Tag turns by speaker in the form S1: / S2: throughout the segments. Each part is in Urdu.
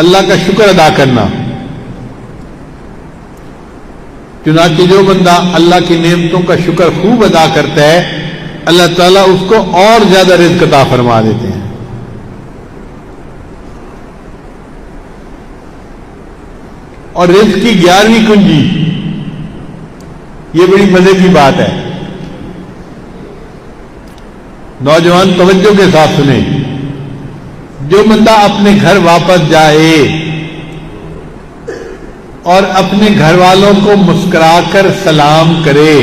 S1: اللہ کا شکر ادا کرنا. چنانچہ جو بندہ اللہ کی نعمتوں کا شکر خوب ادا کرتا ہے اللہ تعالیٰ اس کو اور زیادہ رزق عطا فرما دیتے ہیں. اور رزق کی 11ویں کنجی، یہ بڑی مزے کی بات ہے. نوجوان توجہ کے ساتھ سنیں. جو بندہ اپنے گھر واپس جائے اور اپنے گھر والوں کو مسکرا کر سلام کرے،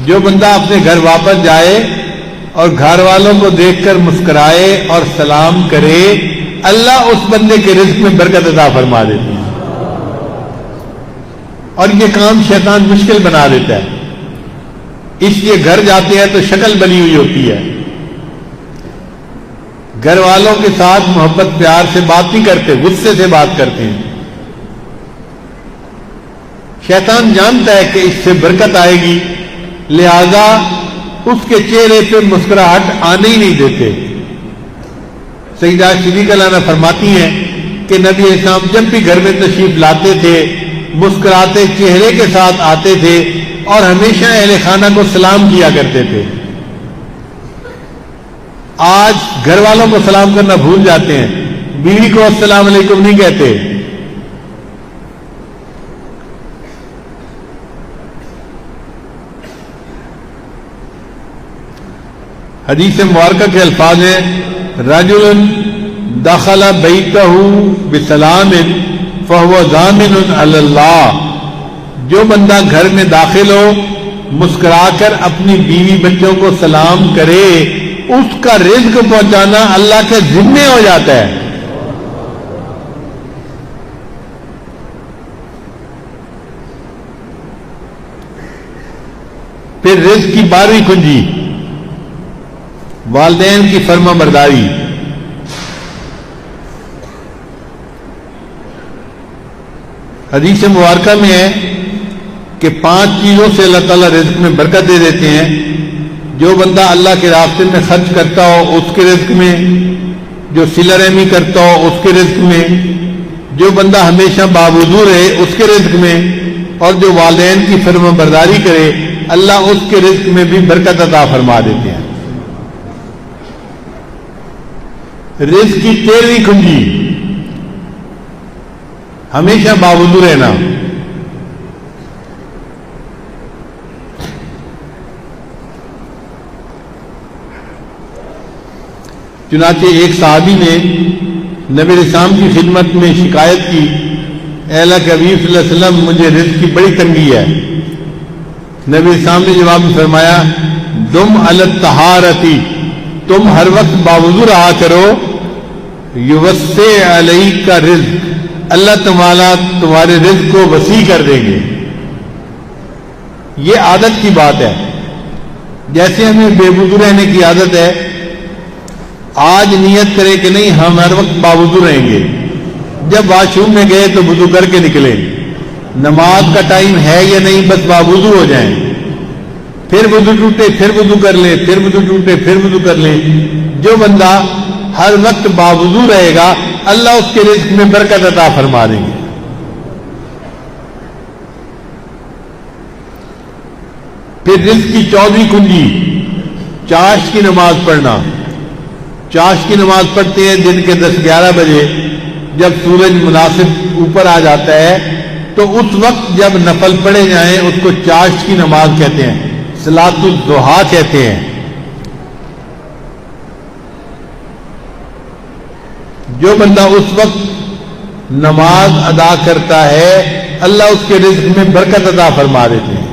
S1: جو بندہ اپنے گھر واپس جائے اور گھر والوں کو دیکھ کر مسکرائے اور سلام کرے، اللہ اس بندے کے رزق میں برکت عطا فرما دیتے ہیں. اور یہ کام شیطان مشکل بنا دیتا ہے، اس لیے گھر جاتے ہیں تو شکل بنی ہوئی ہوتی ہے. گھر والوں کے ساتھ محبت پیار سے بات نہیں کرتے، غصے سے بات کرتے ہیں. شیطان جانتا ہے کہ اس سے برکت آئے گی، لہذا اس کے چہرے پہ مسکراہٹ آنے ہی نہیں دیتے. سیدہ صدیقہ عنہا فرماتی ہیں کہ نبی اسلام جب بھی گھر میں تشریف لاتے تھے مسکراتے چہرے کے ساتھ آتے تھے اور ہمیشہ اہل خانہ کو سلام کیا کرتے تھے. آج گھر والوں کو سلام کرنا بھول جاتے ہیں، بیوی کو السلام علیکم نہیں کہتے. حدیث مبارکہ کے الفاظ ہیں رجل دخل بیتہ بسلام فہو ضامن علی اللہ. جو بندہ گھر میں داخل ہو مسکرا کر اپنی بیوی بچوں کو سلام کرے، اس کا رزق پہنچانا اللہ کے ذمے ہو جاتا ہے. پھر رزق کی 12ویں کنجی، والدین کی فرما برداری. حدیث مبارکہ میں ہے کہ 5 چیزوں سے اللہ تعالیٰ رزق میں برکت دے دیتے ہیں. جو بندہ اللہ کے راستے میں خرچ کرتا ہو اس کے رزق میں، جو صلہ رحمی کرتا ہو اس کے رزق میں، جو بندہ ہمیشہ باوضو رہے اس کے رزق میں، اور جو والدین کی فرما برداری کرے اللہ اس کے رزق میں بھی برکت عطا فرما دیتے ہیں. رزق کی 13ویں کنجی، ہمیشہ باوضو رہنا. چنانچہ ایک صحابی نے نبی اسلام کی خدمت میں شکایت کی، اے اللہ کے حبیب صلی اللہ علیہ وسلم مجھے رزق کی بڑی تنگی ہے. نبی اسلام نے جواب میں فرمایا دم علی الطہارتی، تم ہر وقت باوضو رہا کرو، یوسع علیک کا رزق، اللہ تمہارے رزق کو وسیع کر دیں گے. یہ عادت کی بات ہے. جیسے ہمیں بے وضو رہنے کی عادت ہے، آج نیت کرے کہ نہیں ہم ہر وقت باوضو رہیں گے. جب واش روم میں گئے تو وضو کر کے نکلے، نماز کا ٹائم ہے یا نہیں بس باوضو ہو جائیں، پھر وضو ٹوٹے پھر وضو کر لیں، پھر وضو ٹوٹے پھر وضو کر لیں. جو بندہ ہر وقت باوضو رہے گا اللہ اس کے رزق میں برکت عطا فرما دیں گے. پھر رزق کی 14ویں کنجی، چاش کی نماز پڑھنا. چاش کی نماز پڑھتے ہیں دن کے 10-11 بجے، جب سورج مناسب اوپر آ جاتا ہے تو اس وقت جب نفل پڑھے جائیں اس کو چاش کی نماز کہتے ہیں، صلاۃ الضحیٰ کہتے ہیں. جو بندہ اس وقت نماز ادا کرتا ہے اللہ اس کے رزق میں برکت عطا فرما دیتے ہیں.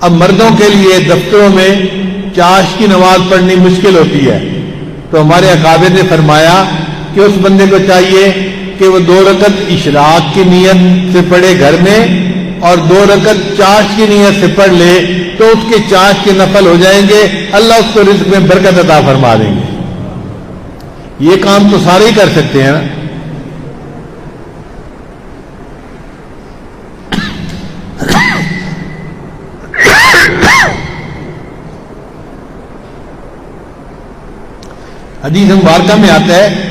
S1: اب مردوں کے لیے دفتروں میں چاش کی نماز پڑھنی مشکل ہوتی ہے، تو ہمارے اکابر نے فرمایا کہ اس بندے کو چاہیے کہ وہ 2 رکعت اشراق کی نیت سے پڑھے گھر میں اور 2 رکعت چاش کی نیت سے پڑھ لے تو اس کے چاش کے نفل ہو جائیں گے، اللہ اس کو رزق میں برکت عطا فرما دیں گے. یہ کام تو سارے ہی کر سکتے ہیں نا. حدیث مبارکہ میں آتا ہے